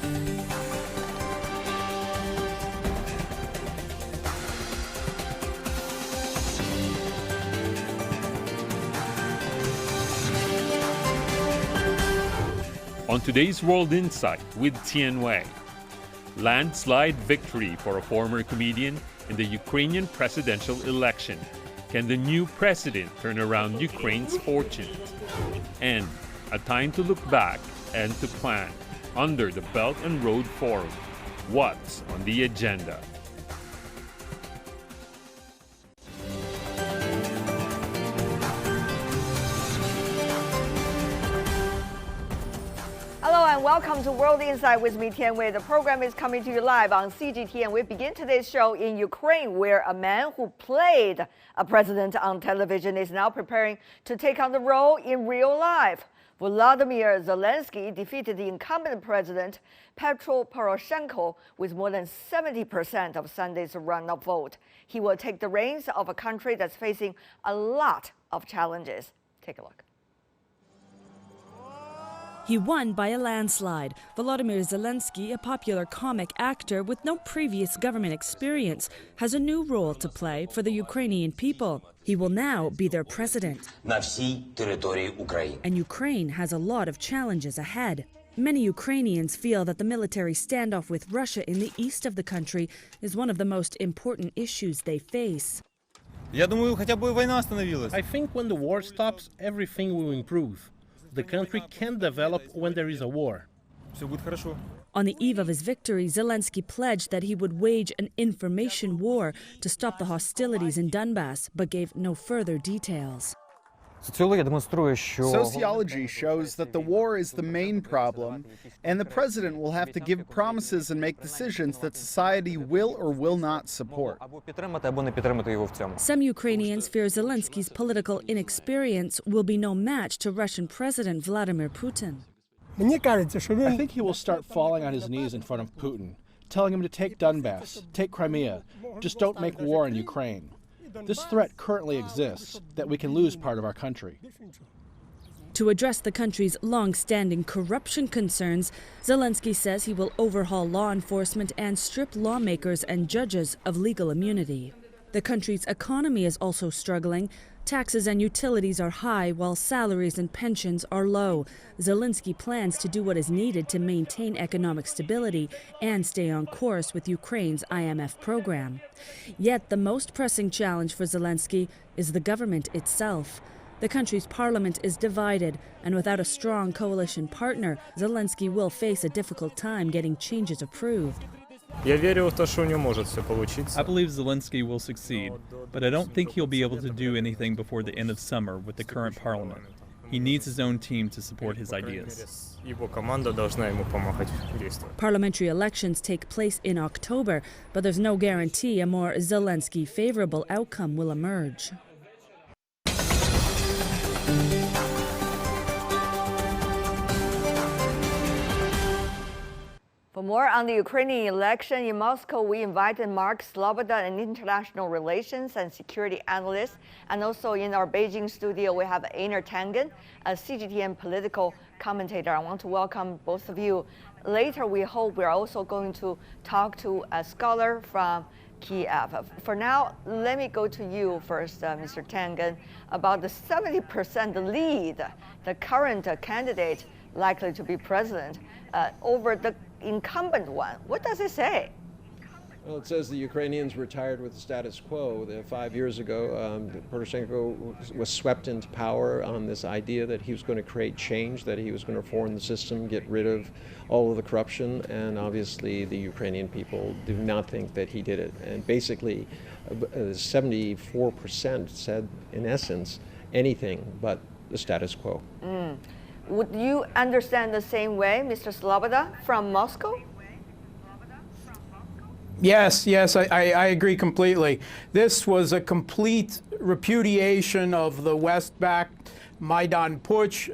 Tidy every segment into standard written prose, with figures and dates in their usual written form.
On today's World Insight with Tian Wei, landslide victory for a former comedian in the Ukrainian presidential election. Can the new president turn around Ukraine's fortunes? And a time to look back and to plan under the Belt and Road Forum. What's on the agenda? Hello and welcome to World Insight with me, Tian Wei. The program is coming to you live on CGTN. We begin today's show in Ukraine, where a man who played a president on television is now preparing to take on the role in real life. Volodymyr Zelensky defeated the incumbent president, Petro Poroshenko, with more than 70% of Sunday's runoff vote. He will take the reins of a country that's facing a lot of challenges. Take a look. He won by a landslide. Volodymyr Zelensky, a popular comic actor with no previous government experience, has a new role to play for the Ukrainian people. He will now be their president. And Ukraine has a lot of challenges ahead. Many Ukrainians feel that the military standoff with Russia in the east of the country is one of the most important issues they face. I think when the war stops, everything will improve. The country can develop when there is a war. On the eve of his victory, Zelensky pledged that he would wage an information war to stop the hostilities in Donbass, but gave no further details. Sociology shows that the war is the main problem, and the president will have to give promises and make decisions that society will or will not support. Some Ukrainians fear Zelensky's political inexperience will be no match to Russian President Vladimir Putin. I think he will start falling on his knees in front of Putin, telling him to take Donbass, take Crimea, just don't make war in Ukraine. This threat currently exists, that we can lose part of our country. To address the country's long-standing corruption concerns, Zelensky says he will overhaul law enforcement and strip lawmakers and judges of legal immunity. The country's economy is also struggling. Taxes and utilities are high, while salaries and pensions are low. Zelensky plans to do what is needed to maintain economic stability and stay on course with Ukraine's IMF program. Yet the most pressing challenge for Zelensky is the government itself. The country's parliament is divided, and without a strong coalition partner, Zelensky will face a difficult time getting changes approved. I believe Zelensky will succeed, but I don't think he'll be able to do anything before the end of summer with the current parliament. He needs his own team to support his ideas. Parliamentary elections take place in October, but there's no guarantee a more Zelensky-favorable outcome will emerge. For more on the Ukrainian election in Moscow, we invited Mark Sloboda, an international relations and security analyst. And also in our Beijing studio, we have Einar Tangen, a CGTN political commentator. I want to welcome both of you. Later, we hope we're also going to talk to a scholar from Kiev. For now, let me go to you first, Mr. Tangen, about the 70% lead, the current candidate likely to be president over the incumbent one. What does it say? Well, it says the Ukrainians retired with the status quo. 5 years ago, Poroshenko was swept into power on this idea that he was going to create change, that he was going to reform the system, get rid of all of the corruption, and obviously the Ukrainian people do not think that he did it. And basically, 74% said, in essence, anything but the status quo. Would you understand the same way, Mr. Sloboda, from Moscow? Yes, I agree completely. This was a complete repudiation of the West-backed Maidan Putsch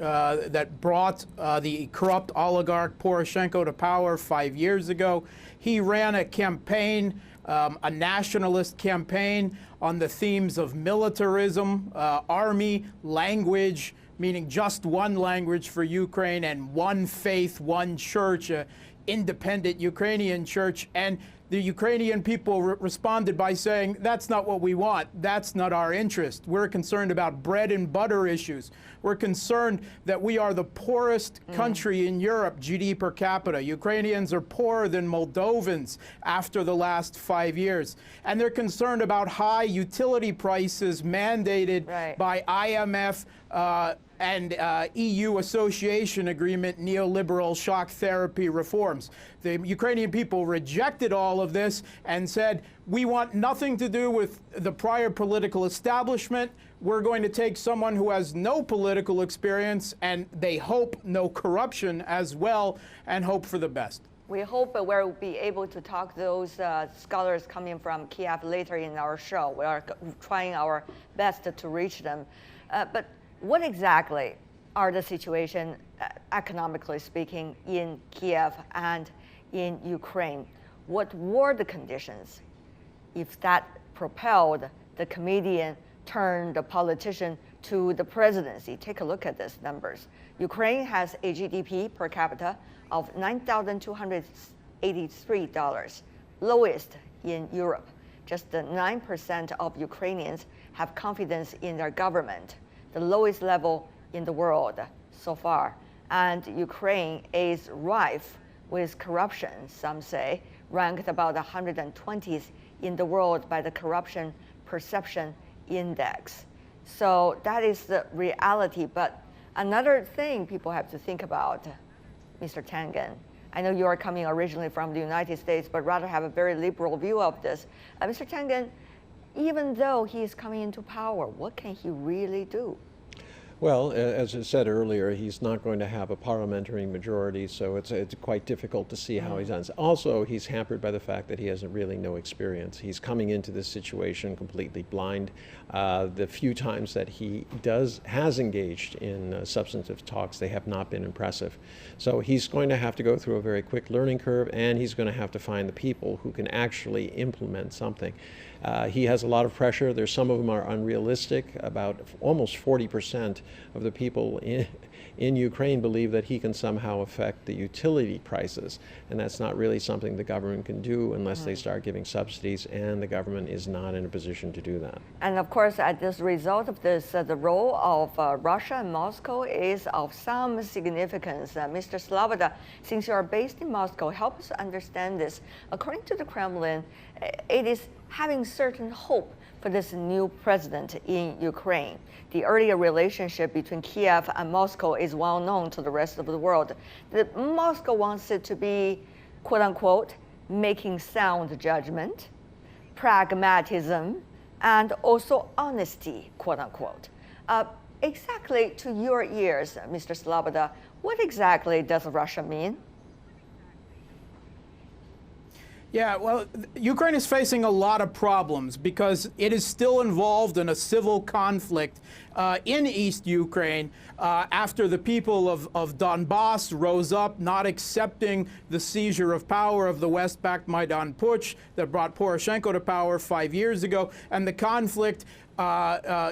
that brought the corrupt oligarch Poroshenko to power 5 years ago. He ran a campaign, a nationalist campaign on the themes of militarism, army, language, meaning just one language for Ukraine, and one faith, one church, independent Ukrainian church, and the Ukrainian people responded by saying, that's not what we want. That's not our interest. We're concerned about bread and butter issues. We're concerned that we are the poorest country in Europe, GDP per capita. Ukrainians are poorer than Moldovans after the last 5 years. And they're concerned about high utility prices mandated by IMF and EU association agreement neoliberal shock therapy reforms. The Ukrainian people rejected all of this and said, we want nothing to do with the prior political establishment. We're going to take someone who has no political experience and they hope no corruption as well, and hope for the best. We hope we'll be able to talk to those scholars coming from Kiev later in our show. We are trying our best to reach them. But what exactly are the situation, economically speaking, in Kiev and in Ukraine? What were the conditions if that propelled the comedian turned the politician to the presidency? Take a look at these numbers. Ukraine has a GDP per capita of $9,283, lowest in Europe. Just 9% of Ukrainians have confidence in their government, the lowest level in the world so far. And Ukraine is rife with corruption, some say, ranked about 120th in the world by the Corruption Perception Index. So that is the reality. But another thing people have to think about, Mr. Tangen, I know you are coming originally from the United States, but rather have a very liberal view of this. Mr. Tangen, even though he is coming into power, what can he really do? Well, as I said earlier, he's not going to have a parliamentary majority, so it's quite difficult to see how he's done. Also, he's hampered by the fact that he has really no experience. He's coming into this situation completely blind. The few times that he has engaged in substantive talks, they have not been impressive. So he's going to have to go through a very quick learning curve, and he's going to have to find the people who can actually implement something. He has a lot of pressure. There's some of them are unrealistic. About almost 40% of the people in Ukraine believe that he can somehow affect the utility prices, and that's not really something the government can do unless they start giving subsidies, and the government is not in a position to do that. And of course, as a result of this, the role of Russia and Moscow is of some significance. Mr. Sloboda, since you are based in Moscow, help us understand this. According to the Kremlin, it is having certain hope for this new president in Ukraine. The earlier relationship between Kiev and Moscow is well known to the rest of the world. Moscow wants it to be, quote unquote, making sound judgment, pragmatism, and also honesty, quote unquote. Exactly to your ears, Mr. Sloboda, what exactly does Russia mean? Yeah, well, Ukraine is facing a lot of problems because it is still involved in a civil conflict in East Ukraine after the people of Donbass rose up, not accepting the seizure of power of the West-backed Maidan Putsch that brought Poroshenko to power 5 years ago. And the conflict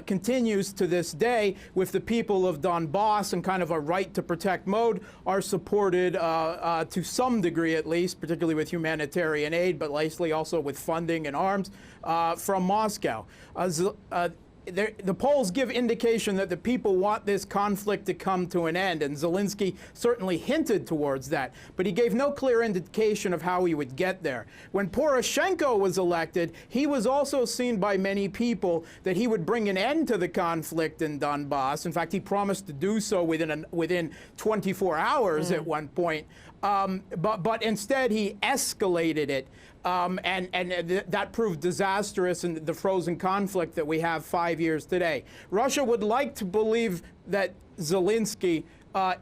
continues to this day with the people of Donbass, and kind of a right to protect mode are supported to some degree at least, particularly with humanitarian aid, but likely also with funding and arms from Moscow. The polls give indication that the people want this conflict to come to an end, and Zelensky certainly hinted towards that, but he gave no clear indication of how he would get there. When Poroshenko was elected, he was also seen by many people that he would bring an end to the conflict in Donbass. In fact, he promised to do so within 24 hours at one point, but instead he escalated it. And that proved disastrous in the frozen conflict that we have 5 years today. Russia would like to believe that Zelensky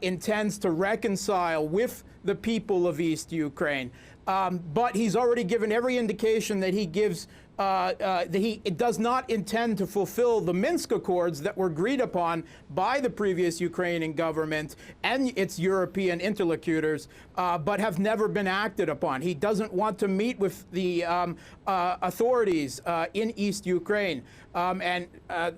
intends to reconcile with the people of East Ukraine, but he's already given every indication that he gives he does not intend to fulfill the Minsk Accords that were agreed upon by the previous Ukrainian government and its European interlocutors, but have never been acted upon. He doesn't want to meet with the authorities in East Ukraine, and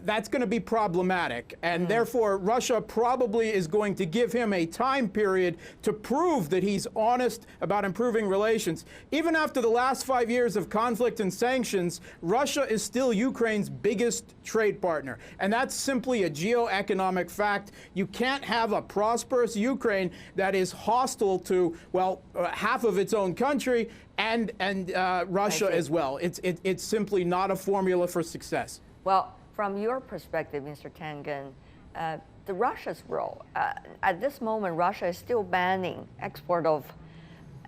that's going to be problematic. And therefore, Russia probably is going to give him a time period to prove that he's honest about improving relations. Even after the last 5 years of conflict and sanctions, Russia is still Ukraine's biggest trade partner. And that's simply a geoeconomic fact. You can't have a prosperous Ukraine that is hostile to, well, half of its own country and Russia as well. It's simply not a formula for success. Well, from your perspective, Mr. Tangen, the Russia's role, at this moment, Russia is still banning export of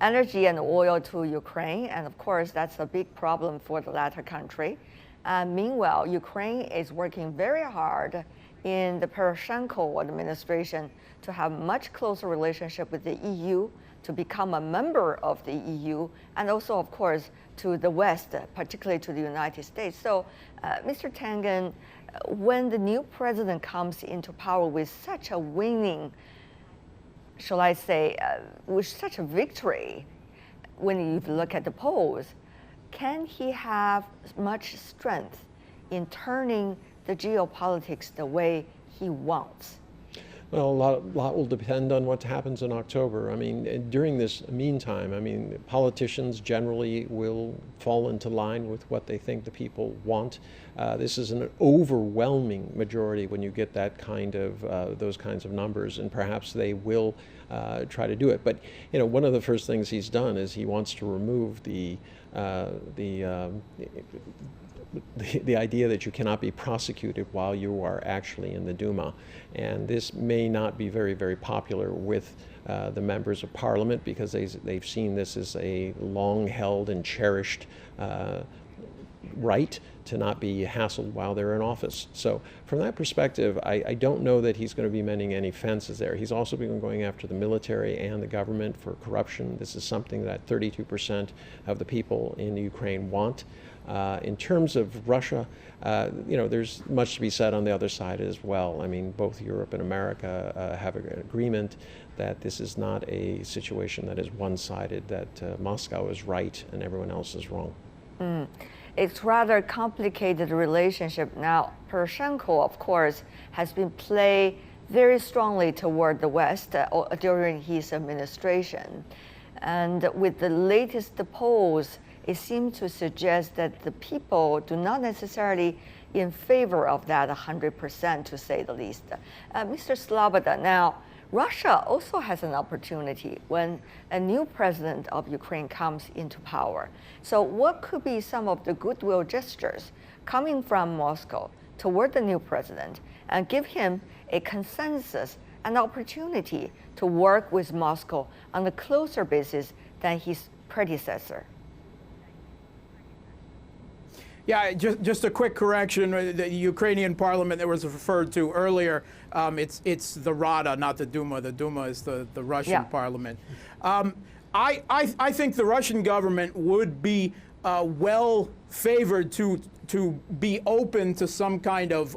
energy and oil to Ukraine, and of course, that's a big problem for the latter country. Meanwhile, Ukraine is working very hard in the Poroshenko administration to have much closer relationship with the EU, to become a member of the EU, and also, of course, to the West, particularly to the United States. So, Mr. Tangen, when the new president comes into power with such a winning, shall I say, with such a victory, when you look at the polls, can he have much strength in turning the geopolitics the way he wants? Well, a lot will depend on what happens in October. I mean, during this meantime, I mean, politicians generally will fall into line with what they think the people want. This is an overwhelming majority when you get that kind of those kinds of numbers, and perhaps they will try to do it. But you know, one of the first things he's done is he wants to remove the idea that you cannot be prosecuted while you are actually in the Duma. And this may not be very, very popular with the members of parliament, because they've seen this as a long-held and cherished right to not be hassled while they're in office. So from that perspective, I don't know that he's going to be mending any fences there. He's also been going after the military and the government for corruption. This is something that 32% of the people in Ukraine want. In terms of Russia, you know, there's much to be said on the other side as well. I mean, both Europe and America have an agreement that this is not a situation that is one-sided, that Moscow is right and everyone else is wrong. It's rather complicated relationship. Now, Poroshenko, of course, has been played very strongly toward the West during his administration. And with the latest polls, it seems to suggest that the people do not necessarily in favor of that 100%, to say the least. Mr. Sloboda, now, Russia also has an opportunity when a new president of Ukraine comes into power. So what could be some of the goodwill gestures coming from Moscow toward the new president and give him a consensus and opportunity to work with Moscow on a closer basis than his predecessor? Yeah, just a quick correction. The Ukrainian parliament that was referred to earlier, it's the Rada, not the Duma. The Duma is the Russian parliament. I think the Russian government would be well favored to be open to some kind of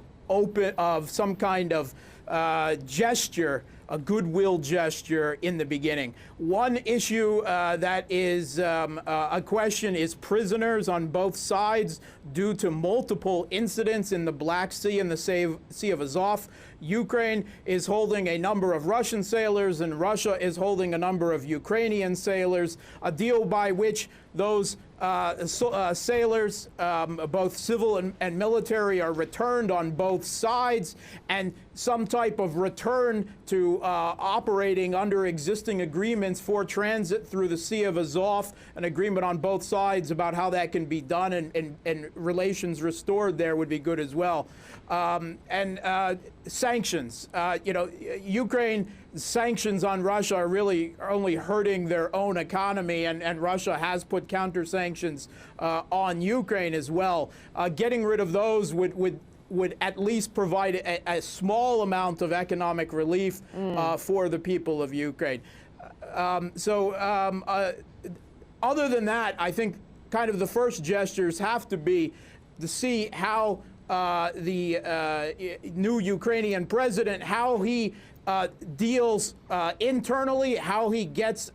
gesture, a goodwill gesture in the beginning. One issue that is a question is prisoners on both sides due to multiple incidents in the Black Sea and the Sea of Azov. Ukraine is holding a number of Russian sailors and Russia is holding a number of Ukrainian sailors, a deal by which those sailors, both civil and military, are returned on both sides, and some type of return to operating under existing agreements for transit through the Sea of Azov, an agreement on both sides about how that can be done, and relations restored there would be good as well. And sanctions. You know, Ukraine sanctions on Russia are really only hurting their own economy, and Russia has put counter sanctions on Ukraine as well. Getting rid of those would at least provide a small amount of economic relief for the people of Ukraine. Other than that, I think kind of the first gestures have to be to see how the new Ukrainian president, how he deals internally, how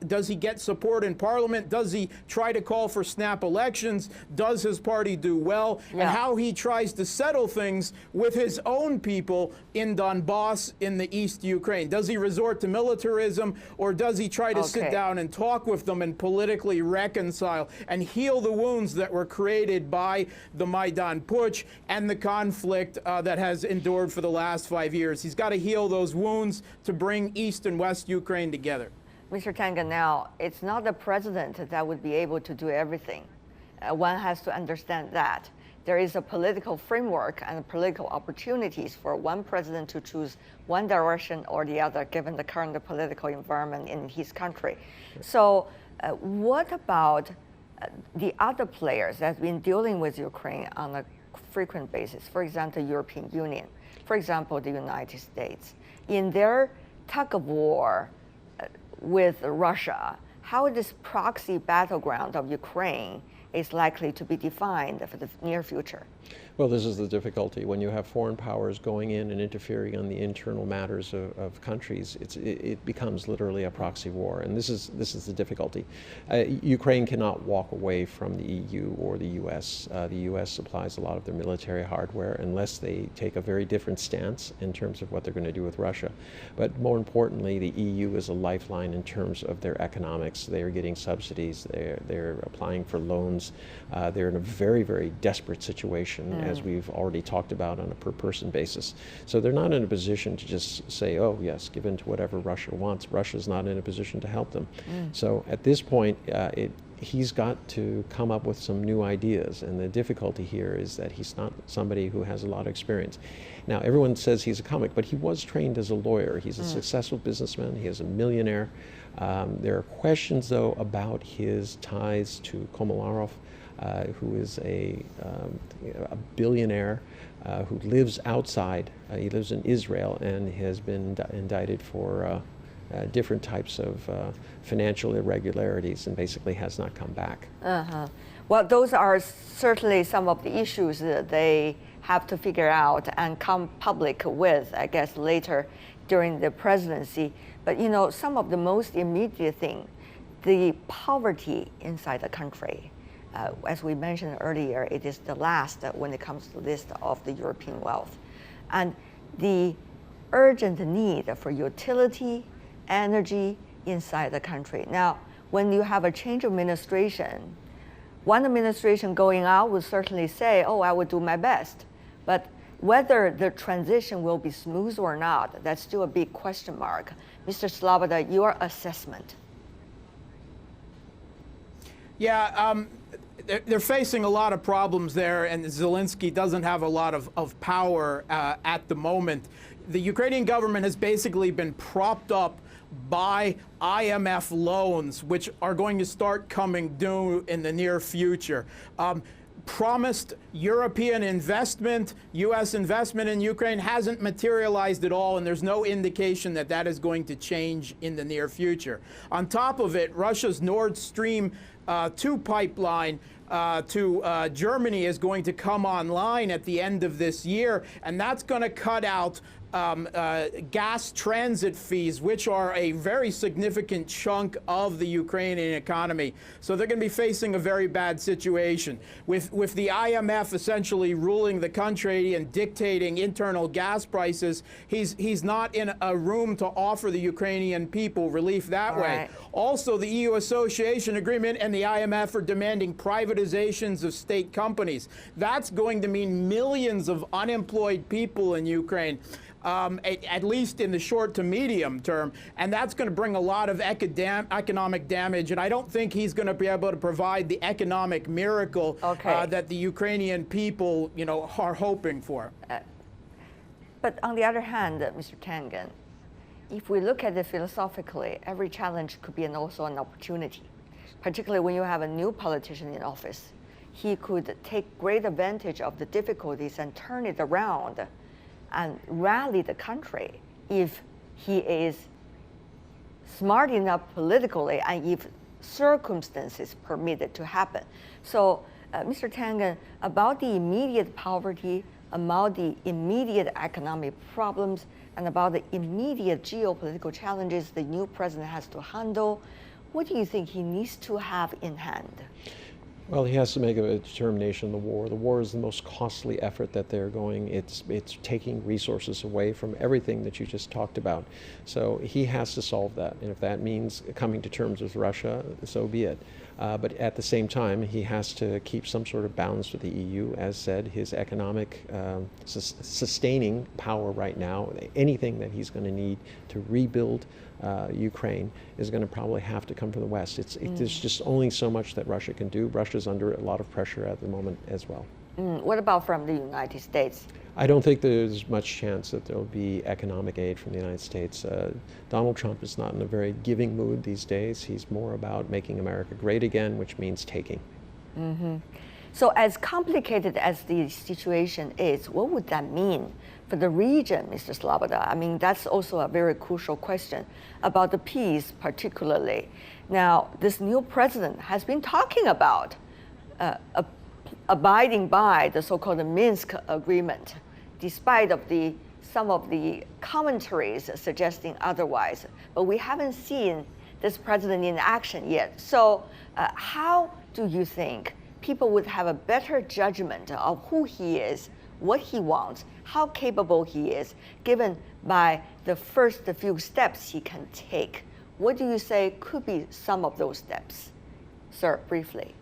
does he get support in parliament? Does he try to call for snap elections? Does his party do well? Yeah. And how he tries to settle things with his own people in Donbass in the East Ukraine. Does he resort to militarism, or does he try to sit down and talk with them and politically reconcile and heal the wounds that were created by the Maidan Putsch and the conflict that has endured for the last 5 years? He's got to heal those wounds to bring East and West Ukraine together. Mr. Tangen, now, it's not the president that would be able to do everything. One has to understand that. There is a political framework and political opportunities for one president to choose one direction or the other, given the current political environment in his country. So what about the other players that have been dealing with Ukraine on a frequent basis? For example, the European Union, for example, the United States. In their tug of war with Russia, how this proxy battleground of Ukraine is likely to be defined for the near future? Well, this is the difficulty. When you have foreign powers going in and interfering on the internal matters of countries, it becomes literally a proxy war, and this is the difficulty. Ukraine cannot walk away from the EU or the US. The US supplies a lot of their military hardware unless they take a very different stance in terms of what they're going to do with Russia. But more importantly, the EU is a lifeline in terms of their economics. They are getting subsidies. They're applying for loans. They're in a very, very desperate situation, as we've already talked about, on a per-person basis. So they're not in a position to just say, oh, yes, give in to whatever Russia wants. Russia's not in a position to help them. So at this point, he's got to come up with some new ideas. And the difficulty here is that he's not somebody who has a lot of experience. Now, everyone says he's a comic, but he was trained as a lawyer. He's a successful businessman. He is a millionaire. There are questions, though, about his ties to Komalarov, who is a billionaire who lives outside. He lives in Israel and has been indicted for different types of financial irregularities and basically has not come back. Well, those are certainly some of the issues that they have to figure out and come public with, I guess, later during the presidency. But, you know, some of the most immediate thing, the poverty inside the country. As we mentioned earlier, it is the last when it comes to the list of the European wealth. And the urgent need for utility, energy inside the country. Now, when you have a change of administration, one administration going out will certainly say, oh, I will do my best. But whether the transition will be smooth or not, that's still a big question mark. Mr. Sloboda, your assessment. Yeah, they're facing a lot of problems there, and Zelensky doesn't have a lot of power at the moment. The Ukrainian government has basically been propped up by IMF loans, which are going to start coming due in the near future. Promised European investment, U.S. investment in Ukraine hasn't materialized at all, and there's no indication that that is going to change in the near future. On top of it, Russia's Nord Stream 2 pipeline to Germany is going to come online at the end of this year, and that's going to cut out gas transit fees, which are a very significant chunk of the Ukrainian economy. So they're going to be facing a very bad situation. With the IMF essentially ruling the country and dictating internal gas prices, he's not in a room to offer the Ukrainian people relief that way. Right. Also, the EU Association Agreement and the IMF are demanding privatizations of state companies. That's going to mean millions of unemployed people in Ukraine. At least in the short to medium term, and that's going to bring a lot of economic damage, and I don't think he's going to be able to provide the economic miracle that the Ukrainian people, you know, are hoping for. But on the other hand, Mr. Tangen, if we look at it philosophically, every challenge could be also an opportunity, particularly when you have a new politician in office. He could take great advantage of the difficulties and turn it around and rally the country if he is smart enough politically and if circumstances permit it to happen. So, Mr. Tangen, about the immediate poverty, about the immediate economic problems, and about the immediate geopolitical challenges the new president has to handle, what do you think he needs to have in hand? Well, he has to make a determination in the war. The war is the most costly effort that they're going. It's taking resources away from everything that you just talked about. So he has to solve that. And if that means coming to terms with Russia, so be it. But at the same time, he has to keep some sort of balance with the EU. As said, his economic sustaining power right now, anything that he's going to need to rebuild Ukraine is going to probably have to come from the West. There's just only so much that Russia can do. Russia's under a lot of pressure at the moment as well. What about from the United States? I don't think there's much chance that there will be economic aid from the United States. Donald Trump is not in a very giving mood these days. He's more about making America great again, which means taking. So as complicated as the situation is, what would that mean for the region, Mr. Sloboda? I mean, that's also a very crucial question about the peace particularly. Now, this new president has been talking about abiding by the so-called Minsk agreement, despite of some of the commentaries suggesting otherwise. But we haven't seen this president in action yet. So how do you think people would have a better judgment of who he is, what he wants, how capable he is, given by the first few steps he can take? What do you say could be some of those steps? Sir, briefly.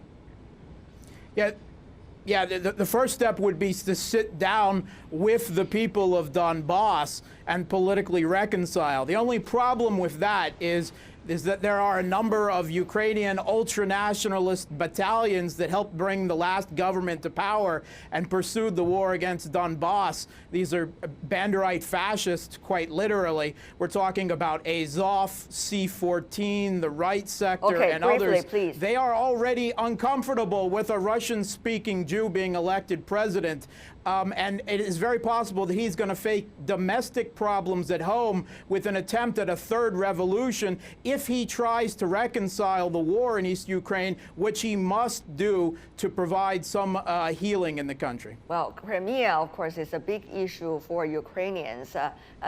Yeah, the first step would be to sit down with the people of Donbass and politically reconcile. The only problem with that is that there are a number of Ukrainian ultra-nationalist battalions that helped bring the last government to power and pursued the war against Donbass. These are Banderite fascists, quite literally. We're talking about Azov, C-14, the Right Sector, and briefly, others. Please. They are already uncomfortable with a Russian-speaking Jew being elected president. And it is very possible that he's going to face domestic problems at home with an attempt at a third revolution if he tries to reconcile the war in East Ukraine, which he must do to provide some healing in the country. Well, Crimea, of course, is a big issue for Ukrainians.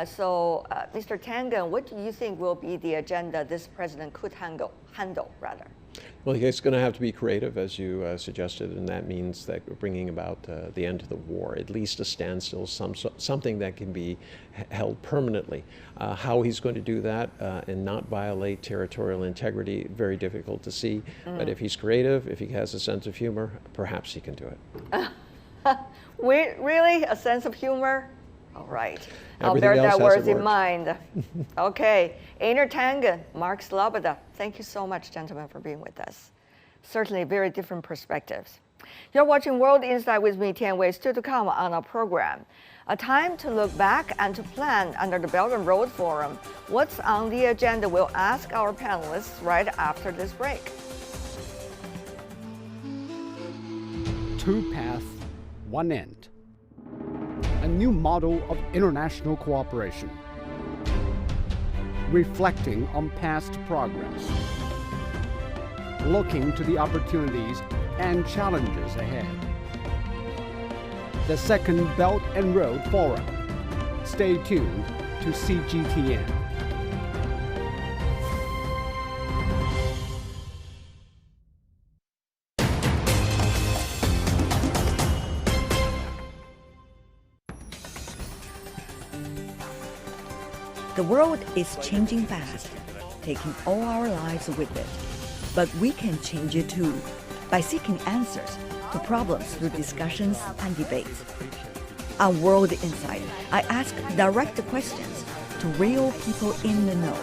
So, Mr. Tangen, what do you think will be the agenda this president could handle? Well, he's going to have to be creative, as you suggested, and that means that we're bringing about the end of the war, at least a standstill, something that can be held permanently. How he's going to do that and not violate territorial integrity, very difficult to see. But if he's creative, if he has a sense of humor, perhaps he can do it. Really? A sense of humor? All right. I'll Everything bear else that words hasn't in mind. Okay. Einar Tangen, Mark Sloboda, thank you so much, gentlemen, for being with us. Certainly very different perspectives. You're watching World Insight with me, Tian Wei. Still to come on our program. A time to look back and to plan under the Belt and Road Forum. What's on the agenda? We'll ask our panelists right after this break. Two paths, one end. A new model of international cooperation, reflecting on past progress, looking to the opportunities and challenges ahead. The second Belt and Road Forum. Stay tuned to CGTN. The world is changing fast, taking all our lives with it. But we can change it too, by seeking answers to problems through discussions and debates. On World Insight, I ask direct questions to real people in the know,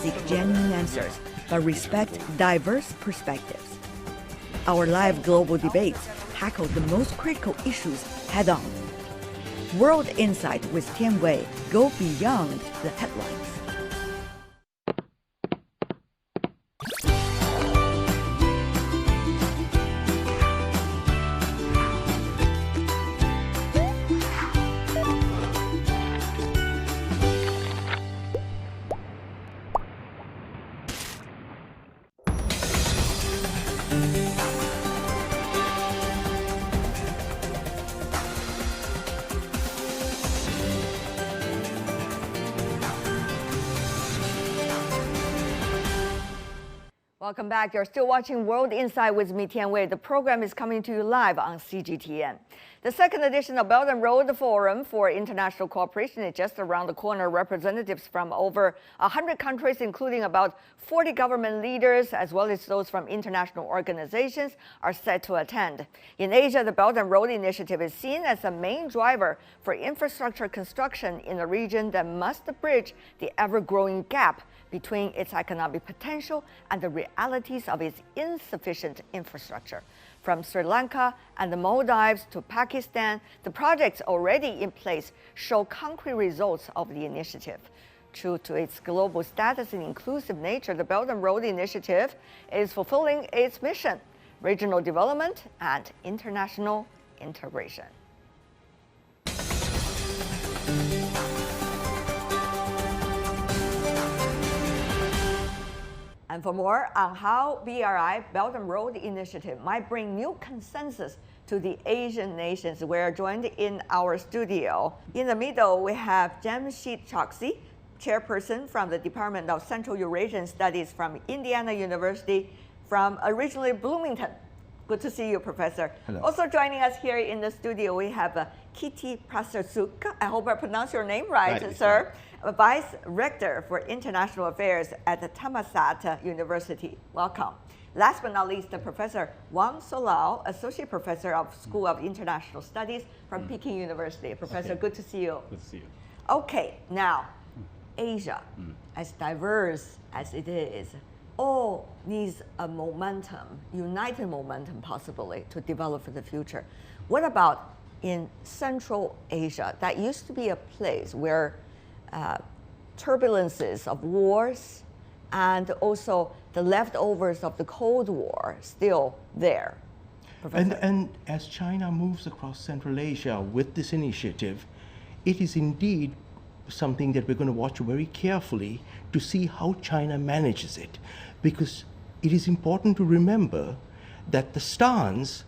seek genuine answers, but respect diverse perspectives. Our live global debates tackle the most critical issues head-on. World Insight with Tian Wei go beyond the headlines. Welcome back. You're still watching World Insight with me, Tian Wei. The program is coming to you live on CGTN. The second edition of Belt and Road Forum for International Cooperation is just around the corner. Representatives from over 100 countries, including about 40 government leaders, as well as those from international organizations, are set to attend. In Asia, the Belt and Road Initiative is seen as a main driver for infrastructure construction in a region that must bridge the ever-growing gap between its economic potential and the realities of its insufficient infrastructure. From Sri Lanka and the Maldives to Pakistan, the projects already in place show concrete results of the initiative. True to its global status and inclusive nature, the Belt and Road Initiative is fulfilling its mission: regional development and international integration. And for more on how BRI Belt and Road Initiative might bring new consensus to the Asian nations, we're joined in our studio. In the middle, we have Jamshid Choksi, chairperson from the Department of Central Eurasian Studies from Indiana University, from originally Bloomington. Good to see you, Professor. Hello. Also joining us here in the studio, we have Kitty Prasarsuk. I hope I pronounced your name right, sir. Vice Rector for International Affairs at the Thammasat University. Welcome. Last but not least, Professor Wang Solao, Associate Professor of School of International Studies from Peking University. Professor, good to see you. Good to see you. Okay, now, Asia, as diverse as it is, all needs a momentum, united momentum possibly, to develop for the future. What about in Central Asia? That used to be a place where turbulences of wars and also the leftovers of the Cold War still there. And as China moves across Central Asia with this initiative, it is indeed something that we're going to watch very carefully to see how China manages it. Because it is important to remember that the stans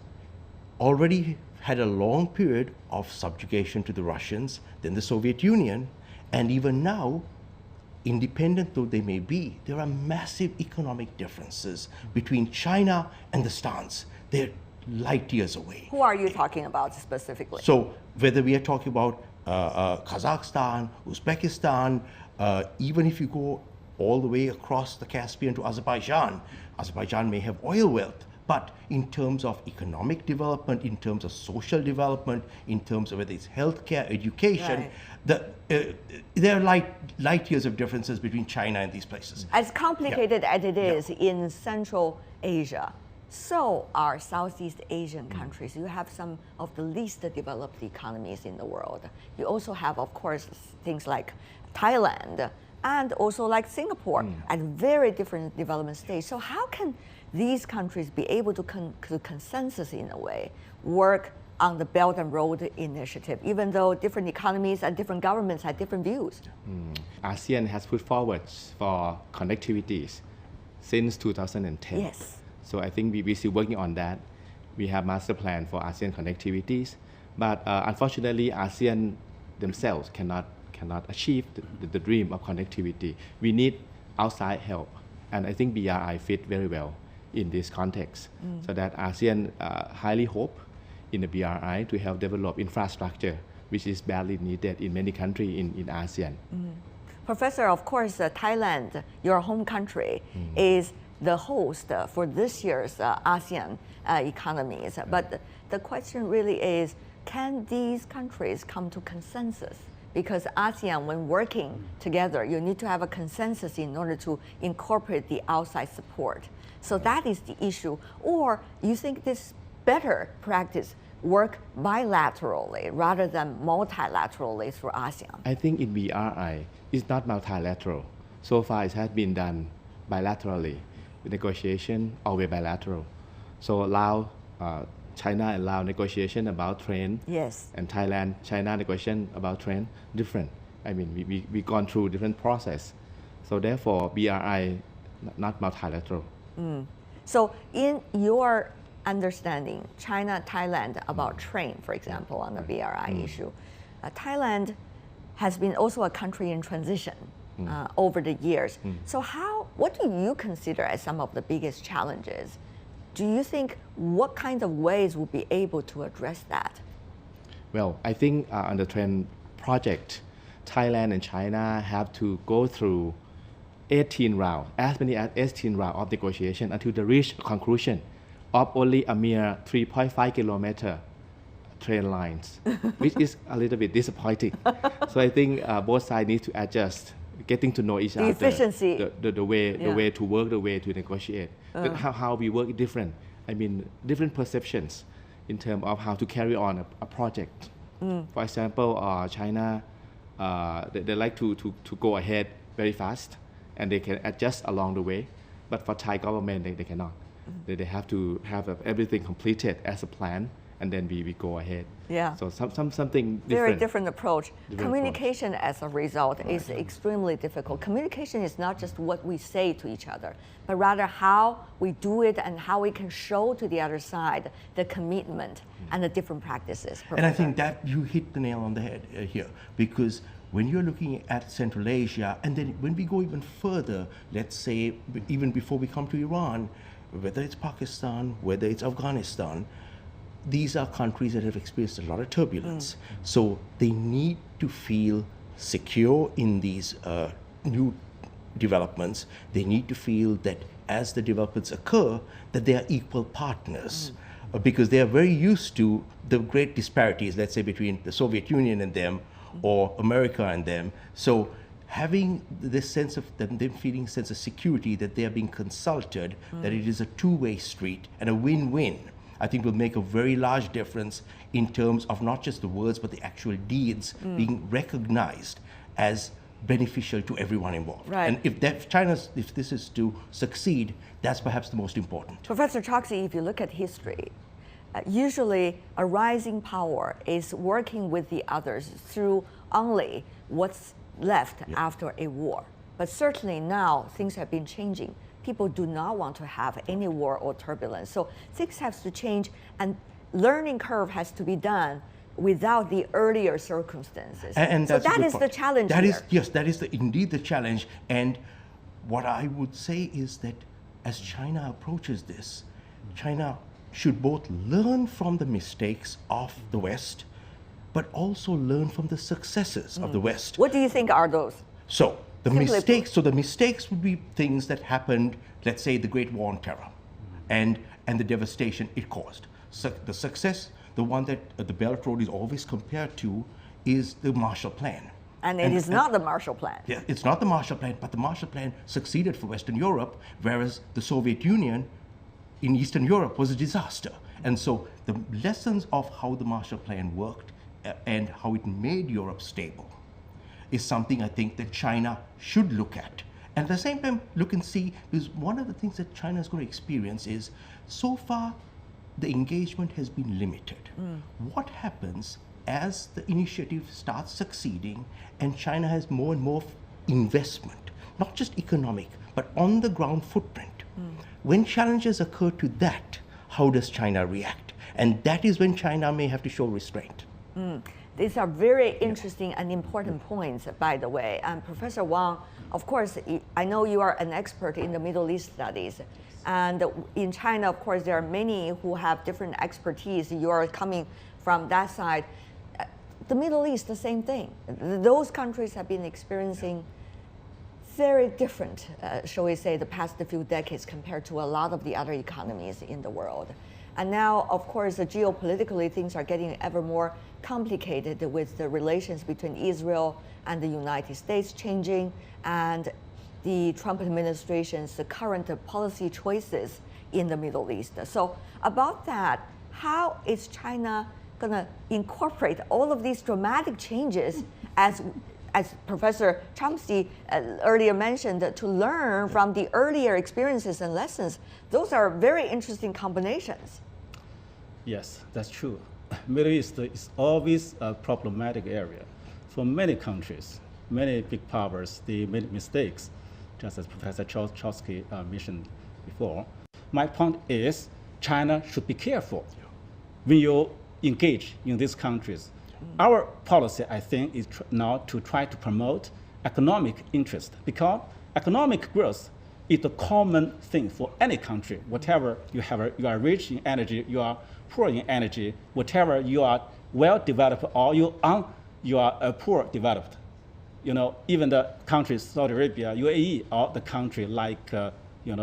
already had a long period of subjugation to the Russians, then the Soviet Union, and even now, independent though they may be, there are massive economic differences between China and the stans. They're light years away. Who are you talking about specifically? So whether we are talking about Kazakhstan, Uzbekistan, even if you go all the way across the Caspian to Azerbaijan, Azerbaijan may have oil wealth, but in terms of economic development, in terms of social development, in terms of whether it's healthcare, education, there are light years of differences between China and these places. As complicated as it is in Central Asia, so are Southeast Asian countries. You have some of the least developed economies in the world. You also have, of course, things like Thailand and also like Singapore at very different development stage. So how can these countries be able to consensus in a way, work on the Belt and Road Initiative, even though different economies and different governments have different views? ASEAN has put forward for connectivities since 2010. Yes. So I think we're still working on that. We have master plan for ASEAN connectivities, but unfortunately ASEAN themselves cannot achieve the dream of connectivity. We need outside help, and I think BRI fit very well in this context, so that ASEAN highly hope in the BRI to help develop infrastructure, which is badly needed in many countries in ASEAN. Professor, of course, Thailand, your home country, is the host for this year's ASEAN economies. But the question really is, can these countries come to consensus? Because ASEAN, when working together, you need to have a consensus in order to incorporate the outside support. So that is the issue. Or you think this better practice work bilaterally rather than multilaterally through ASEAN? I think in BRI, it's not multilateral. So far, it has been done bilaterally. The negotiation always bilateral. So China and Laos negotiation about train. Yes. And Thailand, China negotiation about train, different. I mean, we gone through different process. So therefore, BRI not multilateral. So in your understanding, China, Thailand, about trade, for example, on the BRI issue, Thailand has been also a country in transition over the years. So what do you consider as some of the biggest challenges? Do you think what kind of ways will be able to address that? Well, I think on the trend project, Thailand and China have to go through 18 rounds, as many as 18 rounds of negotiation until they reach a conclusion of only a mere 3.5 kilometer train lines, which is a little bit disappointing. So I think both sides need to adjust, getting to know each other. Efficiency. The way to work, the way to negotiate. How we work is different. I mean, different perceptions in terms of how to carry on a project. For example, China, they like to go ahead very fast, and they can adjust along the way. But for Thai government, they cannot. They have to have everything completed as a plan, and then we go ahead. Yeah. So something different. Very different approach. Different Communication as a result is extremely difficult. Communication is not just what we say to each other, but rather how we do it and how we can show to the other side the commitment and the different practices. Professor. And I think that you hit the nail on the head here, because when you're looking at Central Asia, and then when we go even further, let's say even before we come to Iran, whether it's Pakistan, whether it's Afghanistan, these are countries that have experienced a lot of turbulence. So they need to feel secure in these new developments. They need to feel that as the developments occur, that they are equal partners. Because they are very used to the great disparities, let's say, between the Soviet Union and them, or America and them. So having this sense of them feeling sense of security that they are being consulted, that it is a two-way street and a win-win, I think will make a very large difference in terms of not just the words, but the actual deeds being recognized as beneficial to everyone involved. Right. And if this is to succeed, that's perhaps the most important. Professor Choksi, if you look at history, usually a rising power is working with the others through only what's left after a war. But certainly now things have been changing. People do not want to have any war or turbulence. So things have to change, and learning curve has to be done without the earlier circumstances. And so that's that is the challenge here. Yes, that is indeed the challenge. And what I would say is that as China approaches this, China should both learn from the mistakes of the West, but also learn from the successes of the West. What do you think are those? So the mistakes would be things that happened, let's say the Great War on Terror, and the devastation it caused. So the success, the one that the Belt Road is always compared to, is the Marshall Plan. And it is not the Marshall Plan. Yeah, it's not the Marshall Plan, but the Marshall Plan succeeded for Western Europe, whereas the Soviet Union in Eastern Europe was a disaster. And so the lessons of how the Marshall Plan worked and how it made Europe stable is something I think that China should look at. And at the same time, look and see, because one of the things that China is going to experience is, so far, the engagement has been limited. What happens as the initiative starts succeeding and China has more and more investment, not just economic, but on the ground footprint? When challenges occur to that, how does China react? And that is when China may have to show restraint. These are very interesting and important points, by the way. And Professor Wang, of course, I know you are an expert in the Middle East studies. And in China, of course, there are many who have different expertise. You are coming from that side. The Middle East, the same thing. Those countries have been experiencing very different, shall we say, the past few decades compared to a lot of the other economies in the world. And now, of course, geopolitically, things are getting ever more complicated with the relations between Israel and the United States changing, and the Trump administration's current policy choices in the Middle East. So about that, how is China going to incorporate all of these dramatic changes as Professor Chomsky earlier mentioned, to learn from the earlier experiences and lessons? Those are very interesting combinations. Yes, that's true. Middle East is always a problematic area. For many countries, many big powers, they made mistakes, just as Professor Choski mentioned before. my point is China should be careful when you engage in these countries. Our policy, I think, is now to try to promote economic interest, because economic growth is a common thing for any country. Whatever you have, you are rich in energy, you are poor in energy, whatever you are well developed or you are poor developed. You know, even the countries, Saudi Arabia, UAE, or the country like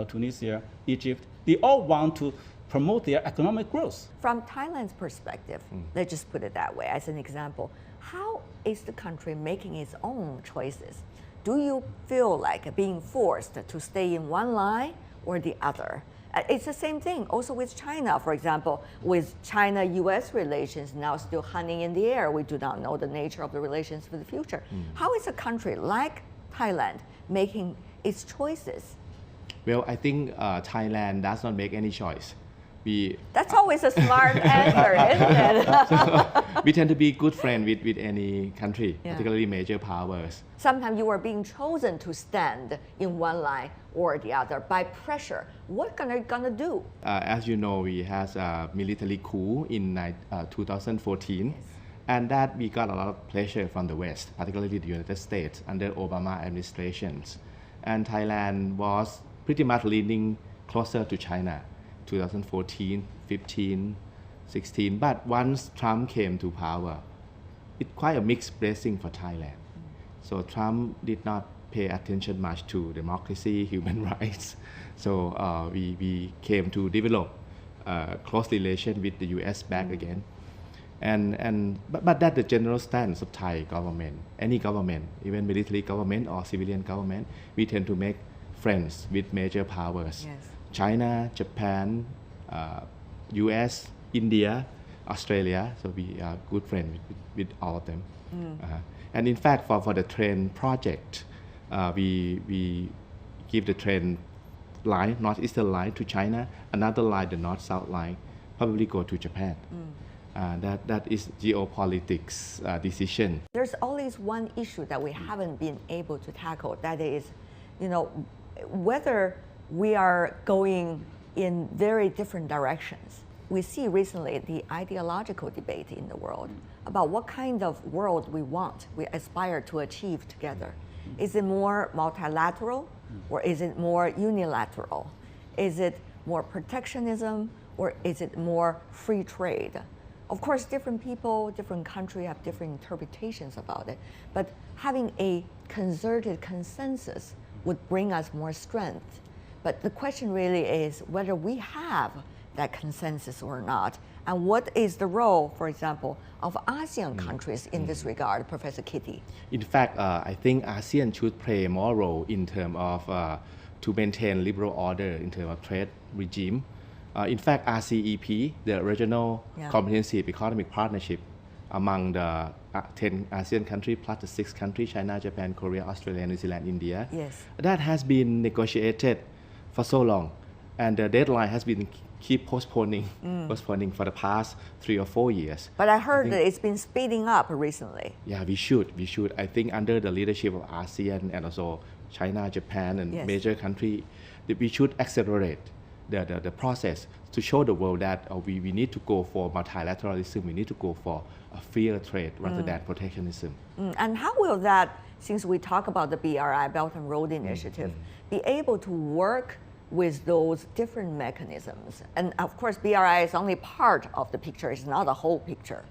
Tunisia, Egypt, they all want to promote their economic growth. From Thailand's perspective, let's just put it that way as an example, how is the country making its own choices? Do you feel like being forced to stay in one line or the other? It's the same thing also with China, for example, with China-US relations now still hanging in the air. We do not know the nature of the relations for the future. How is a country like Thailand making its choices? Well, I think Thailand does not make any choice. That's always a smart answer, isn't it? So, we tend to be good friends with any country, particularly major powers. Sometimes you are being chosen to stand in one line or the other by pressure. What are you gonna do? As you know, we had a military coup in 2014, and that we got a lot of pressure from the West, particularly the United States under Obama administrations. And Thailand was pretty much leaning closer to China. 2014, 15, 16. But once Trump came to power, it's quite a mixed blessing for Thailand. So Trump did not pay attention much to democracy, human rights. So we came to develop a close relation with the US back again. But that's the general stance of Thai government. Any government, even military government or civilian government, we tend to make friends with major powers. Yes. China, Japan, US, India, Australia. So we are good friends with all of them. And in fact, for the train project, we give the train line, northeastern line to China, another line, the north-south line, probably go to Japan. That is geopolitics decision. There's always one issue that we haven't been able to tackle. That is, whether we are going in very different directions. We see recently the ideological debate in the world about what kind of world we want, we aspire to achieve together. Is it more multilateral or is it more unilateral? Is it more protectionism or is it more free trade? Of course, different people, different countries have different interpretations about it, but having a concerted consensus would bring us more strength. But the question really is whether we have that consensus or not, and what is the role, for example, of ASEAN countries in this regard, Professor Kitty? In fact, I think ASEAN should play more role in terms of to maintain liberal order in terms of trade regime. In fact, RCEP, the Regional Comprehensive Economic Partnership among the 10 ASEAN countries plus the 6 countries, China, Japan, Korea, Australia, New Zealand, India, that has been negotiated for so long, and the deadline has been keep postponing for the past 3 or 4 years. But I heard that it's been speeding up recently. Yeah, we should. I think under the leadership of ASEAN and also China, Japan, and major countries, we should accelerate the process to show the world that we need to go for multilateralism, we need to go for a fair trade rather than protectionism. And how will that, since we talk about the BRI, Belt and Road Initiative, be able to work with those different mechanisms? And of course, BRI is only part of the picture, it's not the whole picture.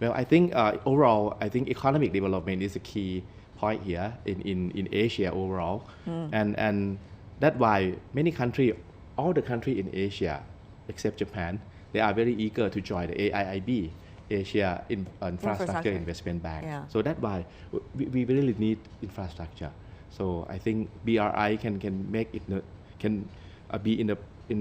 Well, I think overall, I think economic development is a key point here in Asia overall. And that's why many countries, all the countries in Asia, except Japan, they are very eager to join the AIIB, Asia Infrastructure Investment Bank. So that's why we really need infrastructure. So I think BRI can make it be in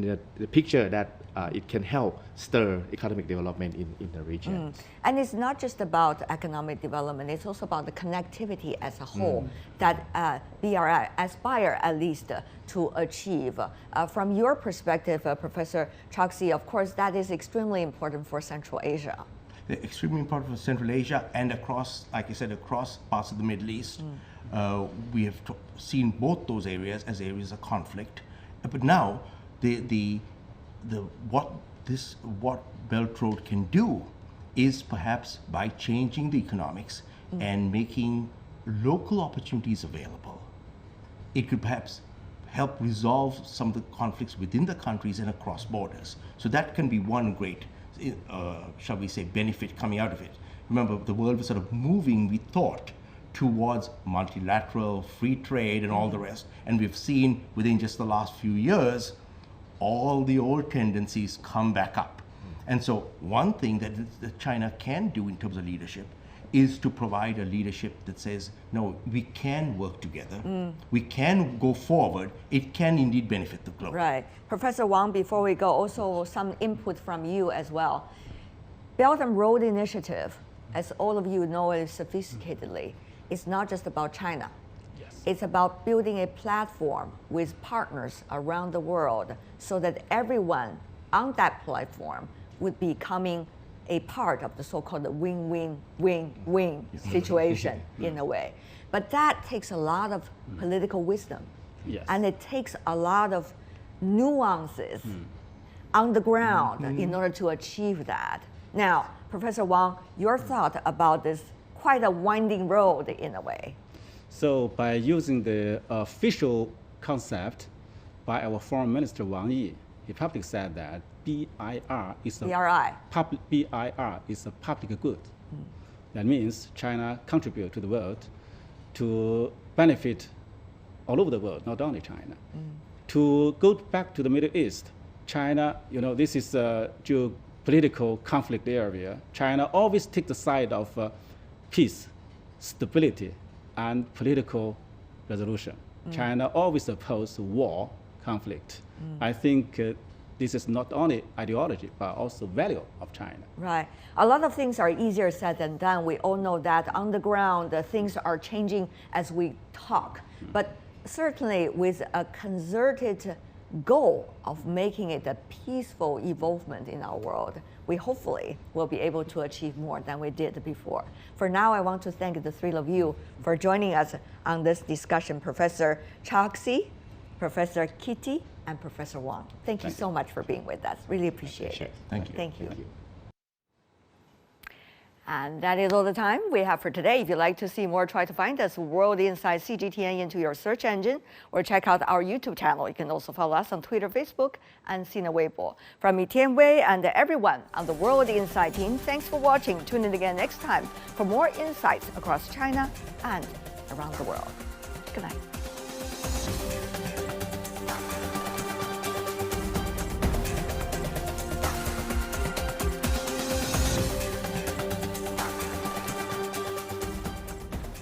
the picture that it can help stir economic development in the region. And it's not just about economic development, it's also about the connectivity as a whole that BRI aspire at least to achieve. From your perspective, Professor Choksi, of course that is extremely important for Central Asia. They're extremely important for Central Asia and across, like I said, across parts of the Middle East. We have seen both those areas as areas of conflict. But now, what Belt Road can do is perhaps by changing the economics and making local opportunities available, it could perhaps help resolve some of the conflicts within the countries and across borders. So that can be one great, shall we say, benefit coming out of it. Remember, the world was sort of moving, we thought, towards multilateral, free trade and all the rest. And we've seen within just the last few years, all the old tendencies come back up. And so one thing that China can do in terms of leadership is to provide a leadership that says, no, we can work together, we can go forward, it can indeed benefit the globe. Right. Professor Wang, before we go, also some input from you as well. Belt and Road Initiative, as all of you know it sophisticatedly, it's not just about China. Yes. It's about building a platform with partners around the world so that everyone on that platform would be becoming a part of the so-called win-win-win-win situation in a way. But that takes a lot of political wisdom. Yes. And it takes a lot of nuances on the ground in order to achieve that. Now, Professor Wang, your thought about this quite a winding road in a way. So by using the official concept by our Foreign Minister Wang Yi, he publicly said that BRI is a public good. That means China contribute to the world to benefit all over the world, not only China. To go back to the Middle East, China, this is a geopolitical conflict area. China always takes the side of peace, stability, and political resolution. China always opposes war, conflict. I think this is not only ideology, but also value of China. Right. A lot of things are easier said than done. We all know that on the ground, things are changing as we talk. But certainly with a concerted goal of making it a peaceful evolvement in our world, we hopefully will be able to achieve more than we did before. For now, I want to thank the three of you for joining us on this discussion. Professor Choksi, Professor Kitty, and Professor Wang. Thank you so much for being with us. Really appreciate it. Thank you. Thank you. And that is all the time we have for today. If you'd like to see more, try to find us World Insight CGTN into your search engine or check out our YouTube channel. You can also follow us on Twitter, Facebook, and Sina Weibo. From me, Tian Wei, and everyone on the World Insight team, thanks for watching. Tune in again next time for more insights across China and around the world. Good night.